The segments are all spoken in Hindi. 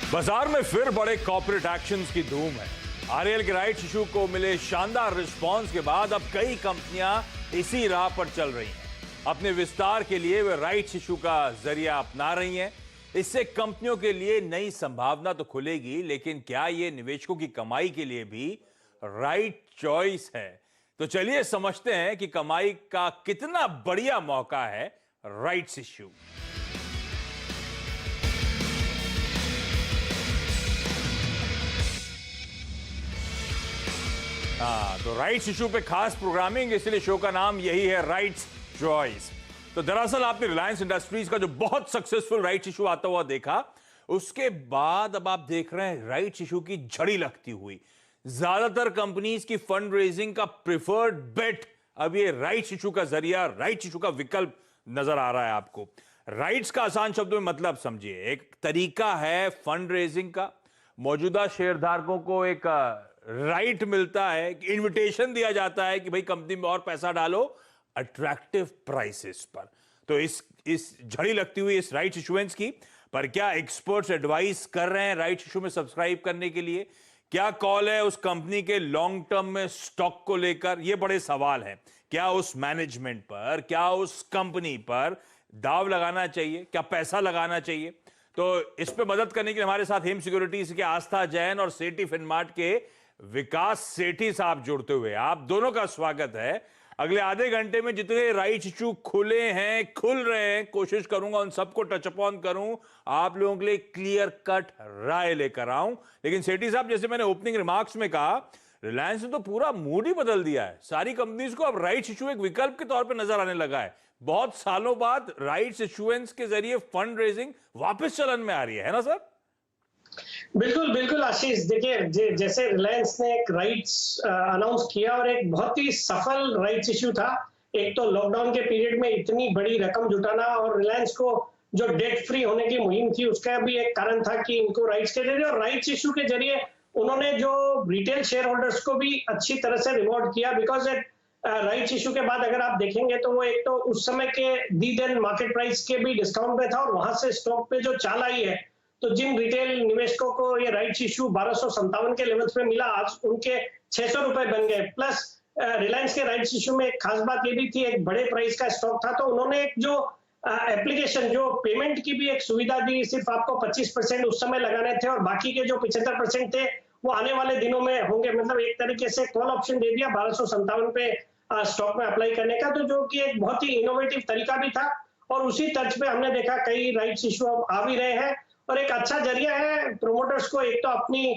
बाजार में फिर बड़े कॉर्पोरेट एक्शंस की धूम है। आरएल के राइट्स इशू को मिले शानदार रिस्पांस के बाद अब कई कंपनियां इसी राह पर चल रही हैं। अपने विस्तार के लिए वे राइट्स इशू का जरिया अपना रही हैं। इससे कंपनियों के लिए नई संभावना तो खुलेगी, लेकिन क्या ये निवेशकों की कमाई के लिए भी राइट चॉइस है? तो चलिए समझते हैं कि कमाई का कितना बढ़िया मौका है राइट्स इशू। तो राइट्स इशू पे खास प्रोग्रामिंग, इसलिए शो का नाम यही है राइट्स चॉइस। तो दरअसल आपने रिलायंस इंडस्ट्रीज का जो बहुत सक्सेसफुल राइट्स इशू आता हुआ देखा, उसके बाद अब आप देख रहे हैं राइट्स इशू की झड़ी लगती हुई। ज्यादातर कंपनीज की फंड रेजिंग का प्रिफर्ड बेट अब ये राइट्स इशू का जरिया, राइट्स इशू का विकल्प नजर आ रहा है आपको। राइट्स का आसान शब्दों में मतलब समझिए, एक तरीका है फंड रेजिंग का। मौजूदा शेयरधारकों को एक राइट मिलता है, इनविटेशन दिया जाता है कि भाई कंपनी में और पैसा डालो अट्रैक्टिव प्राइसेस पर। तो इस झड़ी लगती हुई इस राइट्स इशुएंस की पर क्या एक्सपर्ट्स एडवाइस कर रहे हैं राइट्स इशू में सब्सक्राइब करने के लिए? क्या कॉल है उस कंपनी के लॉन्ग टर्म में स्टॉक को लेकर? ये बड़े सवाल हैं। क्या उस मैनेजमेंट पर, क्या उस कंपनी पर दाव लगाना चाहिए? क्या पैसा लगाना चाहिए? तो इस पे मदद करने के लिए हमारे साथ हिम सिक्योरिटीज के आस्था जैन और सेठी फिनमार्ट के विकास सेठी साहब जुड़ते हुए। आप दोनों का स्वागत है। अगले आधे घंटे में जितने राइट्स इशू खुले हैं, खुल रहे हैं, कोशिश करूंगा उन सबको टच अपॉन करूं, आप लोगों के लिए क्लियर कट राय लेकर आऊं। लेकिन सेठी साहब, जैसे मैंने ओपनिंग रिमार्क्स में कहा, रिलायंस ने तो पूरा मूड ही बदल दिया है। सारी कंपनीज को अब राइट्स इशू एक विकल्प के तौर पर नजर आने लगा है। बहुत सालों बाद राइट्स इशुएंस के जरिए फंड रेजिंग वापस चलन में आ रही है ना सर? बिल्कुल बिल्कुल आशीष, देखिए जैसे रिलायंस ने एक राइट्स अनाउंस किया और एक बहुत ही सफल राइट्स इशू था। एक तो लॉकडाउन के पीरियड में इतनी बड़ी रकम जुटाना और रिलायंस को जो डेट फ्री होने की मुहिम थी, उसका भी एक कारण था कि इनको राइट्स के जरिए और राइट्स इशू के जरिए उन्होंने जो रिटेल शेयर होल्डर्स को भी अच्छी तरह से रिवॉर्ड किया। बिकॉज राइट्स इशू के बाद अगर आप देखेंगे तो वो एक तो उस समय के दी देन मार्केट प्राइस के भी डिस्काउंट पे था और वहां से स्टॉक पे जो चाल आई है, तो जिन रिटेल निवेशकों को ये राइट्स इशू 1257 के लेवल्स पे मिला, आज उनके 600 रुपए बन गए। प्लस रिलायंस के राइट्स इशू में एक खास बात ये भी थी, एक बड़े प्राइस का स्टॉक था, तो उन्होंने एक जो एप्लीकेशन, जो पेमेंट की भी एक सुविधा दी। सिर्फ आपको 25% उस समय लगाने थे और बाकी के जो 75% थे वो आने वाले दिनों में होंगे। मतलब एक तरीके से कॉल ऑप्शन दे दिया 1257 पे स्टॉक में अप्लाई करने का, तो जो कि एक बहुत ही इनोवेटिव तरीका भी था। और उसी तर्ज पे हमने देखा कई राइट्स इशू अब आ भी रहे हैं और एक अच्छा जरिया है प्रोमोटर्स को, एक तो अपनी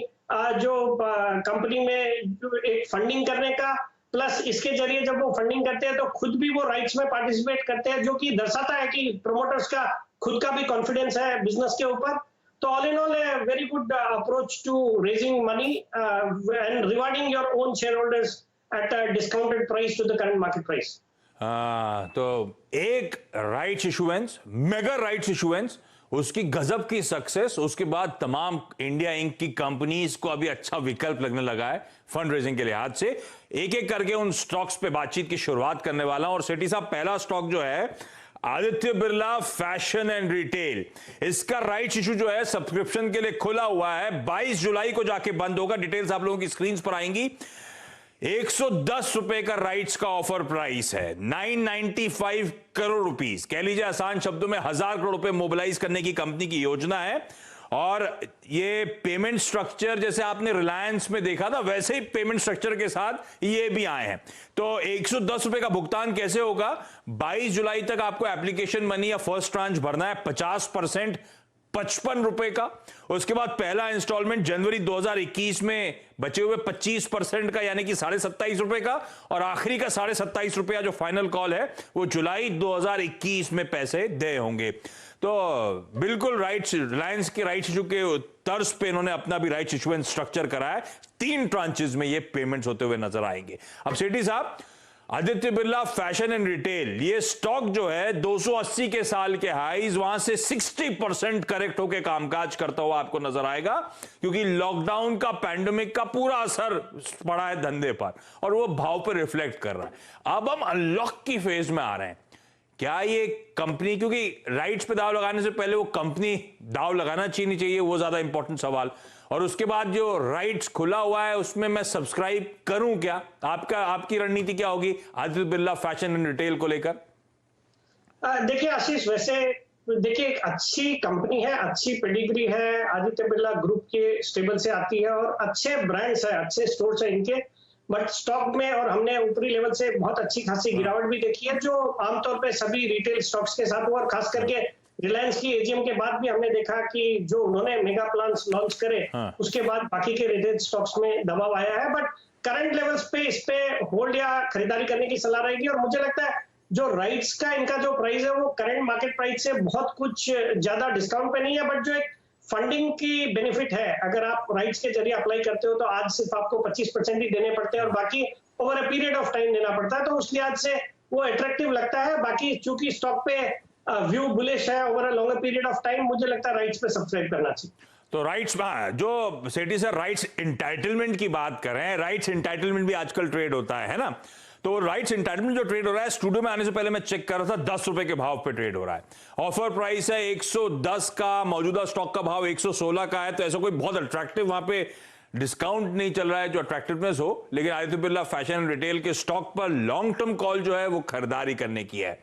जो कंपनी में एक फंडिंग करने का, प्लस इसके जरिए जब वो फंडिंग करते हैं तो खुद भी वो राइट्स में पार्टिसिपेट करते हैं, जो कि दर्शाता है कि प्रोमोटर्स का खुद का भी कॉन्फिडेंस है बिजनेस के ऊपर। तो all in all a very good approach to raising money and rewarding your own shareholders at a discounted price to the current market price. तो एक rights issuance, mega rights issuance, उसकी गजब की सक्सेस, उसके बाद तमाम इंडिया इंक की कंपनीज को अभी अच्छा विकल्प लगने लगा है फंड रेजिंग के लिहाज से। एक एक करके उन स्टॉक्स पे बातचीत की शुरुआत करने वाला हूं। और सेठी साहब, पहला स्टॉक जो है Aditya Birla Fashion and retail, इसका राइट्स इशू जो है सब्सक्रिप्शन के लिए खुला हुआ है। 22 जुलाई को जाके बंद होगा। डिटेल्स आप लोगों की स्क्रीन पर आएंगी। 110 रुपए का राइट्स का ऑफर प्राइस है, 995 करोड़ रुपीस, कह लीजिए आसान शब्दों में 1000 करोड़ रुपए मोबिलाइज करने की कंपनी की योजना है। और ये पेमेंट स्ट्रक्चर जैसे आपने रिलायंस में देखा था, वैसे ही पेमेंट स्ट्रक्चर के साथ ये भी आए हैं। तो 110 रुपए का भुगतान कैसे होगा? 22 जुलाई तक आपको एप्लीकेशन मनी या फर्स्ट ट्रांच भरना है 50%, 55 रुपए का। उसके बाद पहला इंस्टॉलमेंट जनवरी 2021 में बचे हुए 25% का, यानी कि 27.5 रुपए का, और आखिरी का 27.5 रुपया जो फाइनल कॉल है वो जुलाई 2021 में पैसे दे होंगे। तो बिल्कुल राइट्स, रिलायंस के राइट्स इशू के तर्ज पे इन्होंने अपना भी राइट्स इशुएंस स्ट्रक्चर कराया है। 3 ट्रांचेस में ये पेमेंट्स होते हुए नजर आएंगे। अब सेठी साहब, Aditya Birla Fashion and retail, ये स्टॉक जो है 280 के साल के हाईज, वहां से 60% करेक्ट होकर कामकाज करता हुआ आपको नजर आएगा, क्योंकि लॉकडाउन का, पैंडेमिक का पूरा असर पड़ा है धंधे पर और वो भाव पर रिफ्लेक्ट कर रहा है। अब हम अनलॉक की फेज में आ रहे हैं। क्या ये कंपनी, क्योंकि राइट्स पे दाव लगाने से पहले वो कंपनी दाव लगाना चाहिए, वो ज्यादा इंपॉर्टेंट सवाल, और उसके बाद जो राइट्स खुला हुआ है उसमें मैं सब्सक्राइब करूं क्या? आपकी रणनीति क्या होगी Aditya Birla Fashion and retail को लेकर? देखिए आशीष, वैसे देखिए एक अच्छी कंपनी है, अच्छी पेडिग्री है, आदित्य बिरला ग्रुप के स्टेबल से आती है और अच्छे ब्रांड्स है, अच्छे स्टोर्स है इनके, बट स्टॉक में और हमने ऊपरी लेवल से बहुत अच्छी खासी गिरावट भी देखी है, जो आमतौर पे सभी रिटेल स्टॉक्स के साथ हुआ, और खास करके रिलायंस की एजीएम के बाद भी हमने देखा कि जो उन्होंने मेगा प्लान्स लॉन्च करे उसके बाद बाकी के रिटेल स्टॉक्स में दबाव आया है, बट करंट लेवल्स पे इस पे होल्ड या खरीदारी करने की सलाह रहेगी। और मुझे लगता है जो राइट्स का इनका जो प्राइस है वो करंट मार्केट प्राइस से बहुत कुछ ज्यादा डिस्काउंट पे नहीं है, बट जो एक फंडिंग की बेनिफिट है, अगर आप राइट्स के जरिए अप्लाई करते हो तो आज सिर्फ आपको 25% ही देने पड़ते हैं और बाकी over a period of time देना पड़ता है, तो उस लिहाज से वो अट्रैक्टिव लगता है। बाकी चूंकि स्टॉक पे व्यू बुलिश है over a longer period of time, मुझे लगता है राइट्स पे सब्सक्राइब करना चाहिए। तो राइट्स, जो सेठी सर राइट्स इंटाइटलमेंट की बात कर रहे हैं, राइट्स इंटाइटलमेंट भी आजकल ट्रेड होता है ना? तो राइट्स इंटाइटलमेंट जो ट्रेड हो रहा है, स्टूडियो में आने से पहले मैं चेक कर रहा था, 10 रुपए के भाव पे ट्रेड हो रहा है। ऑफर प्राइस है 110 का, मौजूदा स्टॉक का भाव 116 का है, तो ऐसा कोई बहुत अट्रैक्टिव वहां पे डिस्काउंट नहीं चल रहा है जो अट्रैक्टिवनेस हो, लेकिन Aditya Birla Fashion and retail के स्टॉक पर लॉन्ग टर्म कॉल जो है वो खरीदारी करने की है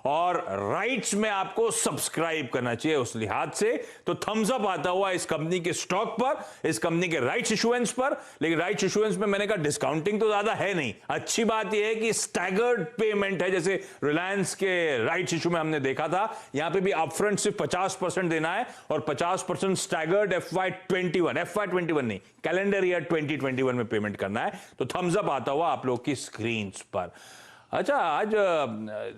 और राइट्स में आपको सब्सक्राइब करना चाहिए उस लिहाज से। तो थम्स अप आता हुआ इस कंपनी के स्टॉक पर, इस कंपनी के राइट्स इशुएंस पर, लेकिन राइट्स इशुएंस में मैंने कहा डिस्काउंटिंग तो ज्यादा है नहीं। अच्छी बात यह है कि स्टैगर्ड पेमेंट है, जैसे रिलायंस के राइट्स इशू में हमने देखा था, यहां पे भी अपफ्रंट सिर्फ 50% देना है और 50% स्टैगर्ड FY21 नहीं, कैलेंडर ईयर 2021 में पेमेंट करना है। तो थम्स अप आता हुआ आप लोग की स्क्रीन पर। अच्छा, आज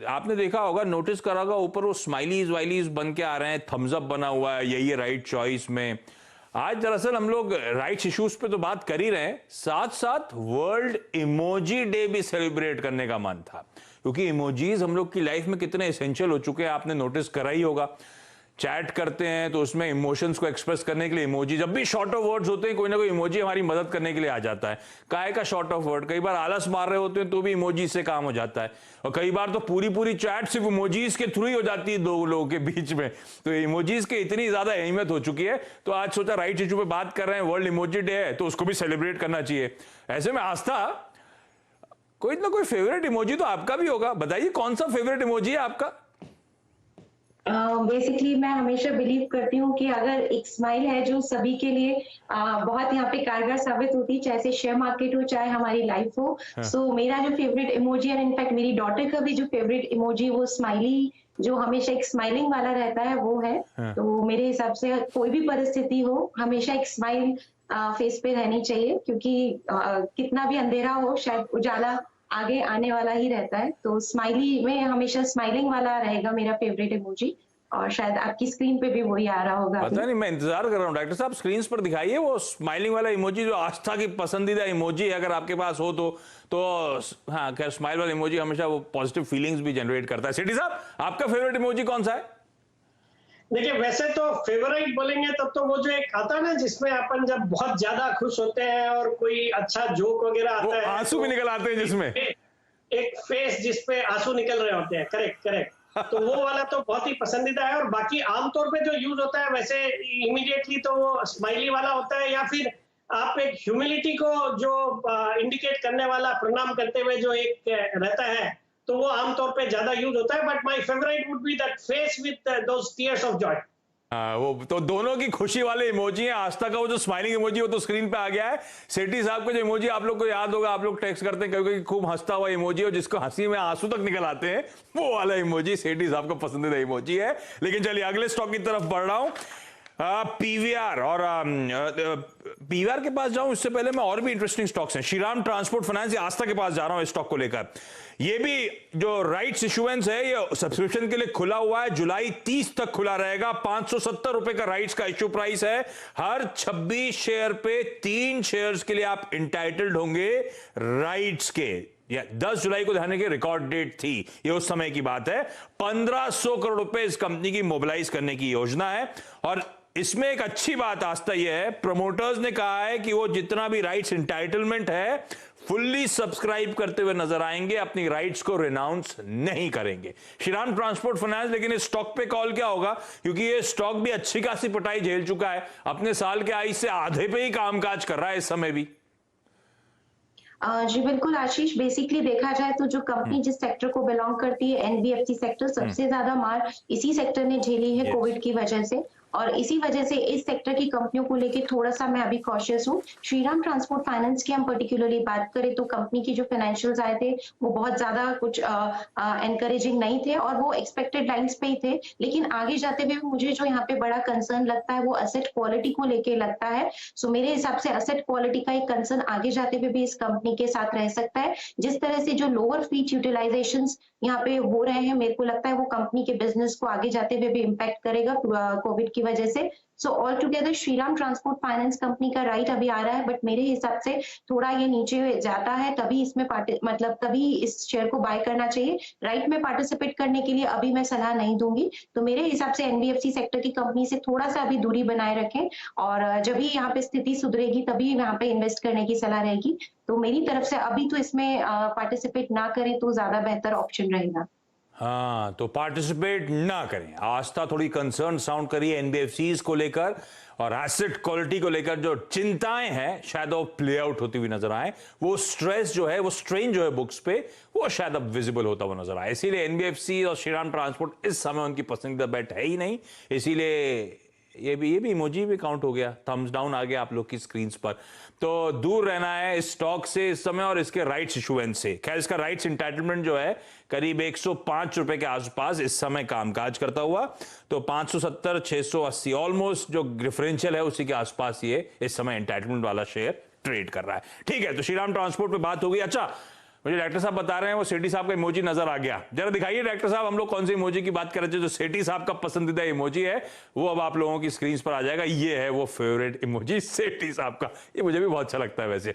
आपने देखा होगा, नोटिस करा होगा, ऊपर वो स्माइलीज वाइलीज बन के आ रहे हैं, थम्स अप बना हुआ है, यही है राइट चॉइस में। आज दरअसल हम लोग राइट्स इश्यूज पे तो बात कर ही रहे हैं, साथ साथ वर्ल्ड इमोजी डे भी सेलिब्रेट करने का मन था, क्योंकि इमोजीज हम लोग की लाइफ में कितने एसेंशियल हो चुके हैं, आपने नोटिस करा ही होगा। चैट करते हैं तो उसमें इमोशंस को एक्सप्रेस करने के लिए इमोजी, जब भी शॉर्ट ऑफ वर्ड्स होते हैं कोई ना कोई इमोजी हमारी मदद करने के लिए आ जाता है। काहे का शॉर्ट ऑफ वर्ड, कई बार आलस मार रहे होते हैं तो भी इमोजी से काम हो जाता है, और कई बार तो पूरी चैट सिर्फ इमोजीज के थ्रू ही हो जाती है दो लोगों के बीच में। तो इमोजीज की इतनी ज्यादा अहमियत हो चुकी है, तो आज सोचा राइट इशू पे बात कर रहे हैं, वर्ल्ड इमोजी डे है तो उसको भी सेलिब्रेट करना चाहिए। ऐसे में आस्था, कोई ना कोई फेवरेट इमोजी तो आपका भी होगा, बताइए कौन सा फेवरेट इमोजी है आपका? बेसिकली मैं हमेशा बिलीव करती हूँ कि अगर एक स्माइल है जो सभी के लिए बहुत यहाँ पे कारगर साबित होती है, चाहे शेयर मार्केट हो चाहे हमारी लाइफ हो। सो मेरा जो फेवरेट इमोजी है, इनफैक्ट मेरी डॉटर का भी जो फेवरेट इमोजी, वो स्माइली जो हमेशा एक स्माइलिंग वाला रहता है वो है। तो मेरे हिसाब से कोई भी परिस्थिति हो, हमेशा एक स्माइल फेस पे रहनी चाहिए, क्योंकि कितना भी अंधेरा हो शायद उजाला आगे आने वाला ही रहता है। तो स्माइली में हमेशा स्माइलिंग वाला रहेगा मेरा फेवरेट इमोजी, और शायद आपकी स्क्रीन पे भी वही आ रहा होगा। पता नहीं, मैं इंतजार कर रहा हूँ डॉक्टर साहब, स्क्रीन पर दिखाइए वो स्माइलिंग वाला इमोजी जो आस्था की पसंदीदा इमोजी है, अगर आपके पास हो तो हाँ, खैर स्माइल वाला इमोजी हमेशा वो पॉजिटिव फीलिंग्स भी जनरेट करता है। सेठी साहब, आपका फेवरेट इमोजी कौन सा है? देखिए वैसे तो फेवरेट बोलेंगे तब तो वो जो एक आता है ना, जिसमें अपन जब बहुत ज्यादा खुश होते हैं और कोई अच्छा जोक वगैरह आता है, आंसू भी निकल आते हैं, जिसमें एक फेस जिसपे आंसू निकल रहे होते हैं, करेक्ट। तो वो वाला तो बहुत ही पसंदीदा है। और बाकी आमतौर पे जो यूज होता है वैसे इमीडिएटली तो वो स्माइली वाला होता है, या फिर आप एक ह्यूमिलिटी को जो इंडिकेट करने वाला प्रणाम करते हुए जो एक रहता है, तो वो आमतौर पे ज्यादा यूज होता है। But my favourite would be that face with those tears of Joy. वो तो दोनों की खुशी वाले इमोजी है। आस्था का वो जो स्माइलिंग इमोजी वो तो स्क्रीन पे आ गया है। सेठी साहब का जो इमोजी आप लोग को याद होगा, आप लोग टेक्स्ट करते हैं क्योंकि खूब हंसता हुआ इमोजी हो, जिसको हंसी में आंसू तक निकल आते हैं, वो वाला इमोजी सेठी साहब का पसंदीदा इमोजी है। लेकिन चलिए अगले स्टॉक की तरफ बढ़ रहा हूं, पीवीआर। और पीवीआर के पास जाऊं इससे पहले मैं और भी इंटरेस्टिंग स्टॉक्स हैं, श्रीराम ट्रांसपोर्ट फाइनेंस या आस्था के पास जा रहा हूं इस स्टॉक को लेकर। ये भी जो राइट्स इशुएंस है ये सब्सक्रिप्शन के लिए खुला हुआ है, जुलाई 30 तक खुला रहेगा। 570 रुपए का राइट्स का इश्यू प्राइस है। हर 26 शेयर पे 3 शेयर्स के लिए आप इंटाइटल्ड होंगे राइट्स के। 10 जुलाई को ध्यान रखिए, रिकॉर्ड डेट थी, ये उस समय की बात है। 1500 करोड़ रुपए इस कंपनी की मोबिलाइज करने की योजना है। और इसमें एक अच्छी बात आस्था यह है, प्रमोटर्स ने कहा है कि वो जितना भी राइट्स इंटाइटलमेंट है फुल्ली सब्सक्राइब करते हुए नजर आएंगे, अपनी राइट्स को रिनाउंस नहीं करेंगे। श्रीराम ट्रांसपोर्ट फाइनेंस, लेकिन इस स्टॉक पे कॉल क्या होगा, क्योंकि ये स्टॉक भी अच्छी खासी पिटाई झेल चुका है, अपने साल के आय से आधे पे ही कामकाज कर रहा है इस समय भी। जी बिल्कुल आशीष, बेसिकली देखा जाए तो जो कंपनी जिस सेक्टर को बिलोंग करती है, एनबीएफसी सेक्टर, सबसे ज्यादा मार इसी सेक्टर ने झेली है कोविड की वजह से, और इसी वजह से इस सेक्टर की कंपनियों को लेके थोड़ा सा मैं अभी कॉशियस हूँ। श्रीराम ट्रांसपोर्ट फाइनेंस की हम पर्टिकुलरली बात करें तो कंपनी की जो फाइनेंशियल्स आए थे वो बहुत ज्यादा कुछ एनकरेजिंग नहीं थे और वो एक्सपेक्टेड लाइंस पे ही थे, लेकिन आगे जाते हुए मुझे जो यहाँ पे बड़ा कंसर्न लगता है वो असेट क्वालिटी को लेके लगता है। सो मेरे हिसाब से असेट क्वालिटी का एक कंसर्न आगे जाते हुए भी इस कंपनी के साथ रह सकता है। जिस तरह से जो लोअर फ्लीट यूटिलाइजेशन यहाँ पे हो रहे हैं, मेरे को लगता है वो कंपनी के बिजनेस को आगे जाते हुए भी इम्पैक्ट करेगा कोविड की वजह से। So all together Shriram transport finance company का राइट अभी आ रहा है, बट मेरे हिसाब से थोड़ा ये नीचे जाता है, तभी इसमें तभी इस शेयर को बाय करना चाहिए। राइट में पार्टिसिपेट करने के लिए अभी मैं सलाह नहीं दूंगी। तो मेरे हिसाब से एनबीएफसी सेक्टर की कंपनी से थोड़ा सा अभी दूरी बनाए रखें, और जब भी यहाँ पे स्थिति सुधरेगी तभी यहाँ पे इन्वेस्ट करने की सलाह रहेगी। तो मेरी तरफ से अभी तो इसमें पार्टिसिपेट ना करें तो ज्यादा बेहतर ऑप्शन रहेगा। हाँ, तो पार्टिसिपेट ना करें। आस्था थोड़ी कंसर्न साउंड करिए एनबीएफसीज को लेकर, और एसेट क्वालिटी को लेकर जो चिंताएं हैं शायद वो प्ले आउट होती हुई नजर आए। वो स्ट्रेस जो है, वो स्ट्रेन जो है बुक्स पे, वो शायद अब विजिबल होता हुआ नजर आए। इसीलिए एनबीएफसी और श्रीराम ट्रांसपोर्ट इस समय उनकी पसंदीदा बेट है ही नहीं। इसीलिए ये भी इमोजी भी काउंट हो गया, थम्स डाउन आ गया आप लोग की स्क्रीन्स पर। तो दूर रहना है इस स्टॉक से इस समय और इसके राइट्स इशुएंस से। खैर, इसका राइट्स इंटाइटलमेंट जो है करीब 105 रुपए के आसपास इस समय कामकाज करता हुआ, तो 570 680 ऑलमोस्ट जो डिफरेंशियल है उसी के आसपास ये इस समय एंटाइटलमेंट वाला शेयर ट्रेड कर रहा है। ठीक है, तो श्रीराम ट्रांसपोर्ट पे बात हो गई। अच्छा, मुझे डायरेक्टर साहब बता रहे हैं वो सेठी साहब का इमोजी नजर आ गया। जरा दिखाइए डायरेक्टर साहब, हम लोग कौन सी इमोजी की बात कर रहे थे जो सेठी साहब का पसंदीदा इमोजी है, वो अब आप लोगों की स्क्रीन पर आ जाएगा। ये है वो फेवरेट इमोजी सेठी साहब का। ये मुझे भी बहुत अच्छा लगता है वैसे।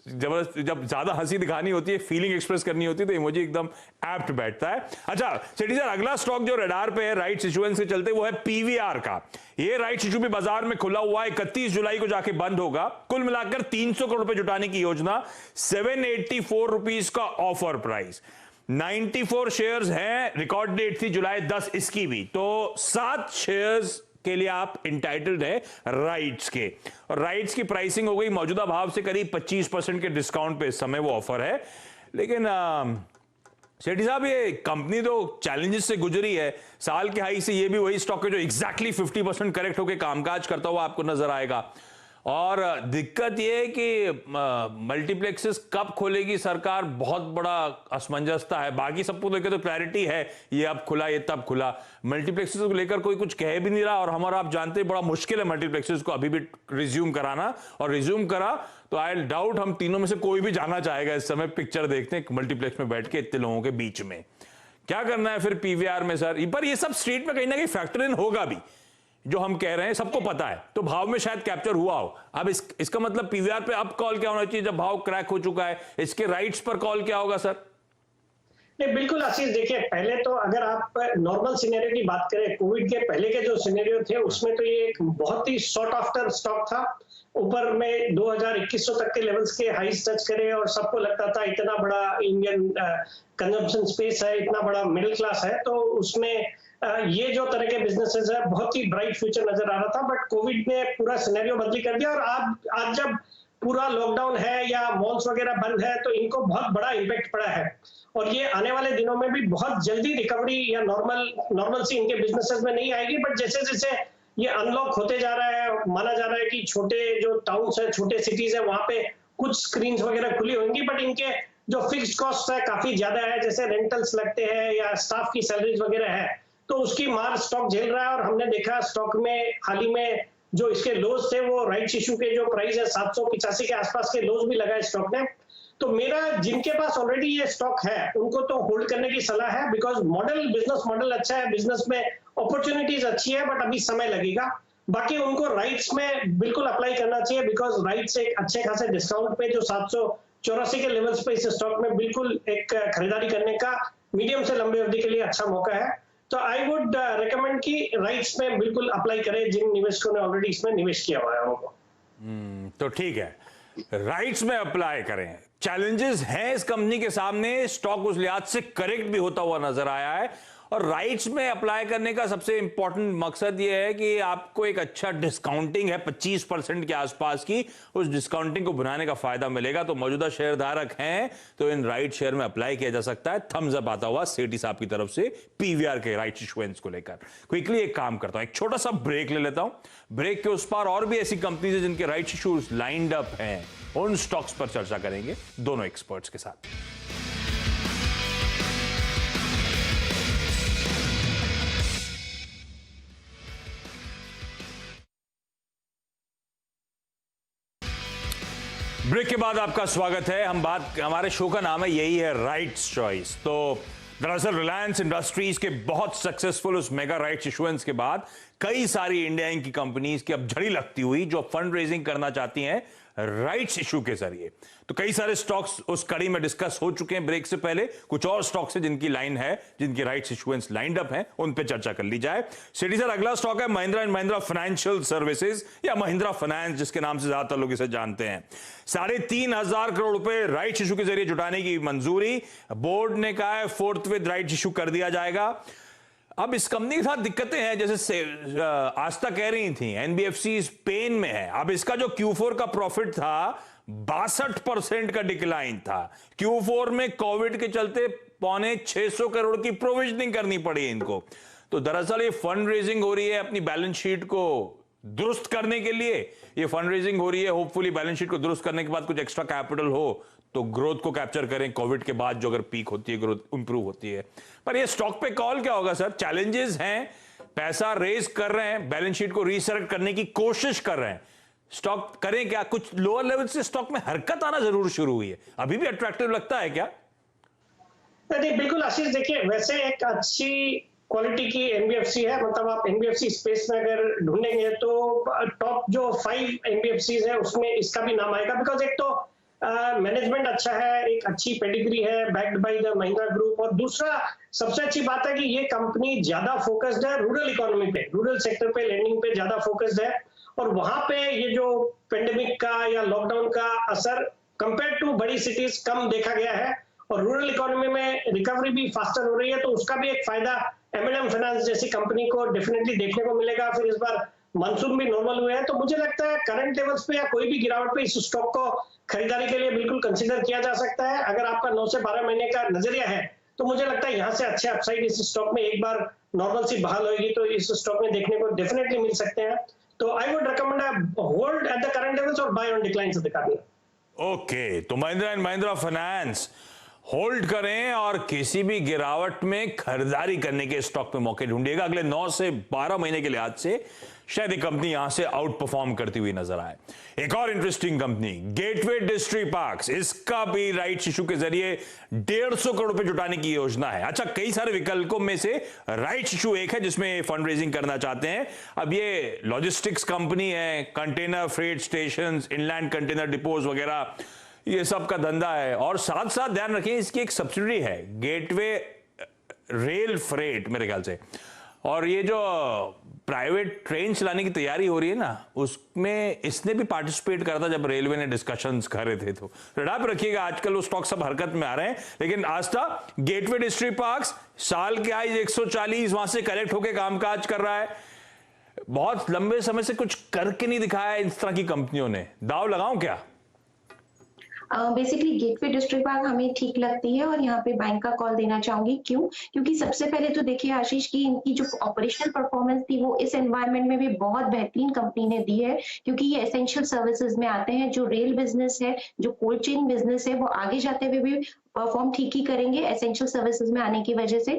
जबरदस्त, जब ज्यादा हंसी दिखानी होती है, फीलिंग एक्सप्रेस करनी होती है, तो इमोजी एकदम एप्ट बैठता है। अच्छा सेठी साहब, अगला स्टॉक जो रडार पे है राइट्स इशुएंस के चलते, वो है पीवीआर का। ये राइट्स इशू भी बाजार में खुला हुआ है, 31 जुलाई को जाके बंद होगा। कुल मिलाकर 300 करोड़ रुपए जुटाने की योजना, 784 रुपीज का ऑफर प्राइस, 94 शेयर्स हैं। रिकॉर्ड डेट थी जुलाई 10 इसकी भी, तो 7 शेयर्स के लिए आप इंटाइटल्ड है राइट्स के। और राइट्स की प्राइसिंग हो गई मौजूदा भाव से करीब 25% के डिस्काउंट पे इस समय वो ऑफर है। लेकिन सेठी साहब, ये कंपनी तो चैलेंजेस से गुजरी है। साल के हाई से ये भी वही स्टॉक है जो एग्जैक्टली 50% करेक्ट होकर कामकाज करता हुआ आपको नजर आएगा। और दिक्कत यह है कि मल्टीप्लेक्सेस कब खोलेगी सरकार, बहुत बड़ा असमंजसता है। बाकी सबको लेकर तो क्लैरिटी है, ये अब खुला, ये तब खुला। मल्टीप्लेक्सेस को लेकर कोई कुछ कह भी नहीं रहा, और हमारा आप जानते हैं बड़ा मुश्किल है मल्टीप्लेक्सेस को अभी भी रिज्यूम कराना, और रिज्यूम करा तो आई डाउट हम तीनों में से कोई भी जाना चाहेगा इस समय पिक्चर देखते हैं मल्टीप्लेक्स में बैठ के इतने लोगों के बीच में। क्या करना है फिर पीवीआर में सर? पर ये सब स्ट्रीट में कहीं ना कहीं फैक्टर इन होगा भी, जो हम कह रहे हैं सबको पता है, तो भाव में शायद कैप्चर हुआ हो। अब इसका मतलब पीवीआर पे अब कॉल क्या होना चाहिए जब भाव क्रैक हो चुका है? इसके राइट्स पर कॉल क्या होगा सर? नहीं, बिल्कुल आशीष, देखिए पहले तो अगर आप नॉर्मल सिनेरियो की बात करें, कोविड के पहले के जो सिनेरियो थे उसमें तो ये एक बहुत ही शॉर्ट आफ्टर स्टॉक था। ऊपर में 2000-2100 तक के लेवल्स के हाईज टच करे, और सबको लगता था इतना बड़ा इंडियन कंजम्पशन स्पेस है, इतना बड़ा मिडिल क्लास है, तो उसमें ये जो तरह के बिजनेसेस है बहुत ही ब्राइट फ्यूचर नजर आ रहा था। बट कोविड ने पूरा सिनेरियो बदली कर दिया, और आज जब पूरा लॉकडाउन है या मॉल्स वगैरह बंद है तो इनको बहुत बड़ा इम्पैक्ट पड़ा है। और ये आने वाले दिनों में भी बहुत जल्दी रिकवरी या नॉर्मल सी इनके बिजनेसेस में नहीं आएगी। बट जैसे जैसे ये अनलॉक होते जा रहा है, माना जा रहा है कि छोटे जो टाउन्स है, छोटे सिटीज है, वहां पे कुछ स्क्रीन्स वगैरह खुली होंगी, बट इनके जो फिक्स्ड कॉस्ट है काफी ज्यादा है, जैसे रेंटल्स लगते हैं या स्टाफ की सैलरीज वगैरह है, तो उसकी मार स्टॉक झेल रहा है। और हमने देखा स्टॉक में हाल ही में जो इसके लोज थे, वो राइट्स इशू के जो प्राइस है 785 के आसपास के लोज भी लगाए स्टॉक ने। तो मेरा जिनके पास ऑलरेडी ये स्टॉक है उनको तो होल्ड करने की सलाह है, बिकॉज बिजनेस मॉडल अच्छा है, बिजनेस में अपॉर्चुनिटीज अच्छी है, बट अभी समय लगेगा। बाकी उनको राइट्स में बिल्कुल अप्लाई करना चाहिए, बिकॉज राइट्स एक अच्छे खासे डिस्काउंट पे जो 784 के लेवल्स पे इस स्टॉक में बिल्कुल एक खरीदारी करने का मीडियम से लंबी अवधि के लिए अच्छा मौका है। तो आई वुड रिकमेंड कि राइट्स में बिल्कुल अप्लाई करें जिन निवेशकों ने ऑलरेडी इसमें निवेश किया हुआ है उनको। तो ठीक है, राइट्स में अप्लाई करें। चैलेंजेस हैं इस कंपनी के सामने, स्टॉक उस लिहाज से करेक्ट भी होता हुआ नजर आया है। और राइट्स में अप्लाई करने का सबसे इंपॉर्टेंट मकसद यह है कि आपको एक अच्छा डिस्काउंटिंग है 25% के आसपास की, उस डिस्काउंटिंग को बनाने का फायदा मिलेगा। तो मौजूदा शेयर धारक हैं तो इन राइट शेयर में अप्लाई किया जा सकता है। थम्स अप आता हुआ सेठी साहब की तरफ से पीवीआर के राइट इश्यूएंस को लेकर। क्विकली एक काम करता हूं, एक छोटा सा ब्रेक ले लेता हूं। ब्रेक के उस पार और भी ऐसी कंपनीज है जिनके राइट इश्यूज लाइंड अप हैं, उन स्टॉक्स पर चर्चा करेंगे दोनों एक्सपर्ट्स के साथ। ब्रेक के बाद आपका स्वागत है। हमारे शो का नाम है, यही है राइट्स चॉइस। तो दरअसल रिलायंस इंडस्ट्रीज के बहुत सक्सेसफुल उस मेगा राइट्स इशुएंस के बाद कई सारी इंडिया इंक की कंपनीज की अब झड़ी लगती हुई जो फंड रेजिंग करना चाहती हैं राइट्स इशू के जरिए। तो कई सारे स्टॉक्स उस कड़ी में डिस्कस हो चुके हैं ब्रेक से पहले। कुछ और स्टॉक्स है जिनकी लाइन है, जिनकी राइट्स इशुएंस लाइंड अप है, उन पे चर्चा कर ली जाए। सिटी सर, अगला स्टॉक है Mahindra and Mahindra financial services या महिंद्रा फाइनेंस, जिसके नाम से ज्यादातर लोग इसे जानते हैं। 3,500 करोड़ रुपए राइट्स इशू के जरिए जुटाने की मंजूरी बोर्ड ने कहा है, फोर्थविथ राइट्स इशू कर दिया जाएगा। अब इस कंपनी के साथ दिक्कतें हैं, जैसे आस्था कह रही थी एनबीएफसी पेन में है। अब इसका जो Q4 का प्रॉफिट था 62% का डिक्लाइन था। Q4 में कोविड के चलते 650 करोड़ की प्रोविजनिंग करनी पड़ी इनको। तो दरअसल ये फंड रेजिंग हो रही है अपनी बैलेंस शीट को दुरुस्त करने के लिए। ये फंड रेजिंग हो रही है होपफुली बैलेंस शीट को दुरुस्त करने के बाद कुछ एक्स्ट्रा कैपिटल हो तो ग्रोथ को कैप्चर करें। कोविड के बाद जो अगर पीक होती है, ग्रोथ इंप्रूव होती है। पर ये स्टॉक पे कॉल क्या होगा सर? चैलेंजेस हैं, पैसा रेज कर रहे हैं, बैलेंस शीट को रीसेट करने की कोशिश कर रहे हैं, स्टॉक करें क्या? कुछ लोअर लेवल से स्टॉक में हरकत आना जरूर शुरू हुई है, अभी भी अट्रैक्टिव लगता है क्या? नहीं, बिल्कुल आशीष, देखिए वैसे एक अच्छी क्वालिटी की एनबीएफसी है। मतलब आप एनबीएफसी स्पेस में अगर ढूंढेंगे तो टॉप जो 5 एनबीएफसी है उसमें इसका भी नाम आएगा। बिकॉज एक तो मैनेजमेंट अच्छा है, एक अच्छी पेडिग्री है, backed by the Mahindra group. और दूसरा सबसे अच्छी बात है कि ये कंपनी ज्यादा फोकस्ड है रूरल इकोनॉमी पे, रूरल सेक्टर पे, लैंडिंग पे ज्यादा फोकस्ड है। और वहां पे ये जो पेंडेमिक का या लॉकडाउन का असर कंपेयर टू बड़ी सिटीज कम देखा गया है। और रूरल इकोनॉमी में रिकवरी भी फास्टर हो रही है, तो उसका भी एक फायदा एम&एम फाइनेंस जैसी कंपनी को डेफिनेटली देखने को मिलेगा। फिर इस बार मानसून भी नॉर्मल हुए हैं, तो मुझे लगता है करंट लेवल्स पे या कोई भी गिरावट पे इस स्टॉक को खरीदारी के लिए बिल्कुल कंसीडर किया जा सकता है। अगर आपका 9 से 12 महीने का नजरिया है तो मुझे लगता है यहाँ से अच्छे अपसाइड इस स्टॉक में एक बार नॉर्मल सी बहाल होगी तो इस स्टॉक में देखने को डेफिनेटली मिल सकते हैं। तो I would recommend hold at the current levels और buy on declines of the company. Okay, तो Mahindra and Mahindra Finance hold करें और किसी भी गिरावट में खरीदारी करने के स्टॉक पे मौके ढूंढिएगा। अगले 9 से 12 महीने के लिहाज से शायद ये कंपनी यहां से आउट परफॉर्म करती हुई नजर आए। एक और interesting company gateway district parks, इसका भी राइट्स इशू के जरिए 150 करोड़ रुपए जुटाने की योजना है। अच्छा, कई सारे विकल्पों में से राइट्स इशू एक है जिसमें फंड रेजिंग करना चाहते हैं। अब ये लॉजिस्टिक्स कंपनी है, container freight station, inland container depots वगैरह ये सब का धंधा है। और साथ साथ ध्यान रखें इसकी एक सब्सिडी है गेटवे रेल फ्रेट मेरे ख्याल से। और ये जो प्राइवेट ट्रेन चलाने की तैयारी हो रही है ना, उसमें इसने भी पार्टिसिपेट करा था जब रेलवे ने डिस्कशंस कर रहे थे। तो रडार पे रखिएगा, आजकल वो स्टॉक सब हरकत में आ रहे हैं। लेकिन आज तक गेटवे डिस्ट्रिक्ट पार्क्स साल के हाई 140 वहां से करेक्ट होकर कामकाज कर रहा है। बहुत लंबे समय से कुछ करके नहीं दिखाया है इस तरह की कंपनियों ने। दाव लगाऊं क्या? बेसिकली गेटवे डिस्ट्रिक्ट पार्क हमें ठीक लगती है और यहाँ पे बैंक का कॉल देना चाहूंगी। क्यों? क्योंकि सबसे पहले तो देखिए आशीष की इनकी जो ऑपरेशनल परफॉर्मेंस थी वो इस एनवायरनमेंट में भी बहुत बेहतरीन कंपनी ने दी है। क्योंकि ये एसेंशियल सर्विसेज में आते हैं। जो रेल बिजनेस है, जो कोल्ड चेन बिजनेस है, वो आगे जाते हुए भी परफॉर्म ठीक ही करेंगे एसेंशियल सर्विसेज में आने की वजह से।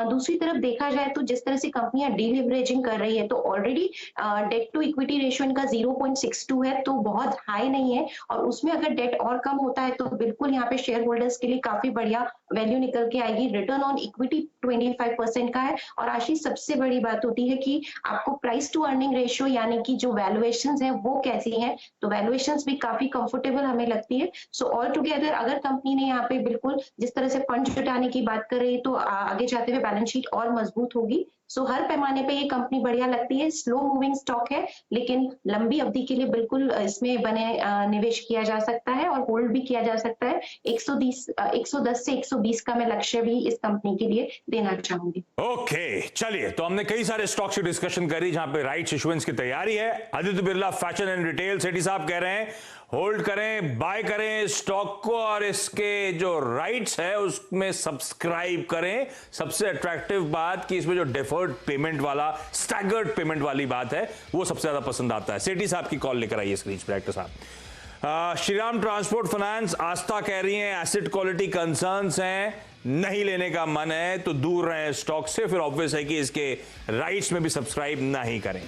दूसरी तरफ देखा जाए तो जिस तरह से कंपनियां डीलिवरेजिंग कर रही है तो already debt to equity ratio इनका 0.62 है, तो बहुत हाई नहीं है। और उसमें अगर डेट और कम होता है तो बिल्कुल यहाँ पे शेयर होल्डर्स के लिए काफी बढ़िया वैल्यू निकल के आएगी। रिटर्न ऑन इक्विटी 25% का है। और आशीष, सबसे बड़ी बात होती है कि आपको प्राइस टू अर्निंग रेशियो यानी कि जो वैल्यूएशंस है वो कैसी है, तो वैल्यूएशंस भी काफी कंफर्टेबल हमें लगती है। सो ऑल टुगेदर अगर कंपनी ने यहाँ पे बिल्कुल जिस तरह से फंड जुटाने की बात कर रही है तो आगे जाते हुए बैलेंस शीट और मजबूत होगी। सो हर पैमाने पे ये कंपनी बढ़िया लगती है। स्लो मूविंग स्टॉक है लेकिन लंबी अवधि के लिए बिल्कुल इसमें बने निवेश किया जा सकता है और होल्ड भी किया जा सकता है। 110 से 120 का मैं लक्ष्य भी इस कंपनी के लिए देना चाहूंगी। ओके, चलिए, तो हमने कई सारे स्टॉक्स की डिस्कशन करी जहां पे राइट्स इशुएंस की तैयारी है। Aditya Birla Fashion and Retail, Sethi साहब कह रहे हैं होल्ड करें, बाय करें स्टॉक को और इसके जो राइट्स है उसमें सब्सक्राइब करें। सबसे अट्रैक्टिव बात कि इसमें जो डिफर्ड पेमेंट वाला, स्टैगर्ड पेमेंट वाली बात है वो सबसे ज्यादा पसंद आता है। सेठी साहब की कॉल लेकर आइए स्क्रीन पर एक्टर साहब। श्रीराम ट्रांसपोर्ट फाइनेंस, आस्था कह रही है एसेट क्वालिटी कंसर्न्स हैं, नहीं लेने का मन है तो दूर रहें स्टॉक से। फिर ऑब्वियस है कि इसके राइट्स में भी सब्सक्राइब नहीं करें।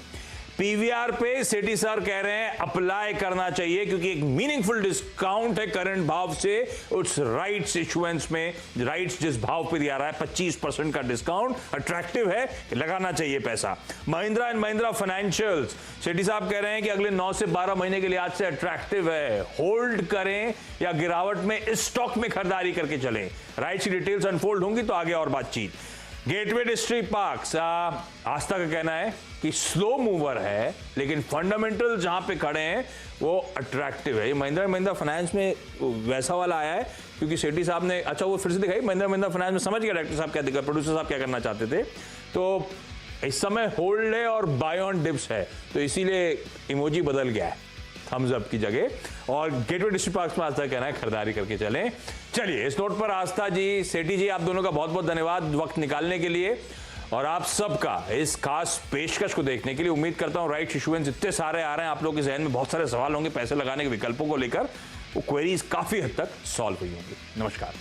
पीवीआर पे सेठी सर कह रहे हैं अप्लाई करना चाहिए क्योंकि एक मीनिंगफुल डिस्काउंट है करंट भाव से उस राइट्स इशुएंस में। राइट्स जिस भाव पे दिया रहा है 25% का डिस्काउंट अट्रैक्टिव है, लगाना चाहिए पैसा। महिंद्रा एंड महिंद्रा फाइनेंशियल्स, सेठी साहब कह रहे हैं कि अगले 9 से 12 महीने के लिए आज से अट्रैक्टिव है, होल्ड करें या गिरावट में इस स्टॉक में खरीदारी करके चलें। राइट्स की डिटेल्स अनफोल्ड होंगी तो आगे और बातचीत। गेटवे डिस्ट्रिक्ट पार्क्स, आस्था का कहना है कि स्लो मूवर है लेकिन फंडामेंटल जहां पे खड़े हैं वो अट्रैक्टिव है। ये महिंद्रा महिंद्रा फाइनेंस में वैसा वाला आया है क्योंकि सेठी साहब ने, अच्छा वो फिर से दिखाई, महिंद्रा महिंद्रा फाइनेंस में समझ गया डायरेक्टर साहब क्या दिखा, प्रोड्यूसर साहब क्या करना चाहते थे। तो इस समय होल्ड है और बाय ऑन डिप्स है तो इसीलिए इमोजी बदल गया है थम्स अप की जगह। और गेटवे डिस्ट्रिक्ट पार्क्स में आस्था कहना है खरीदारी करके चलें। चलिए, इस नोट पर आस्था जी, सेठी जी, आप दोनों का बहुत बहुत धन्यवाद वक्त निकालने के लिए और आप सबका इस खास पेशकश को देखने के लिए। उम्मीद करता हूं राइट इशुएंस इतने सारे आ रहे हैं, आप लोगों के जहन में बहुत सारे सवाल होंगे पैसे लगाने के विकल्पों को लेकर, वो क्वेरीज काफी हद तक सॉल्व हुई होंगी। नमस्कार।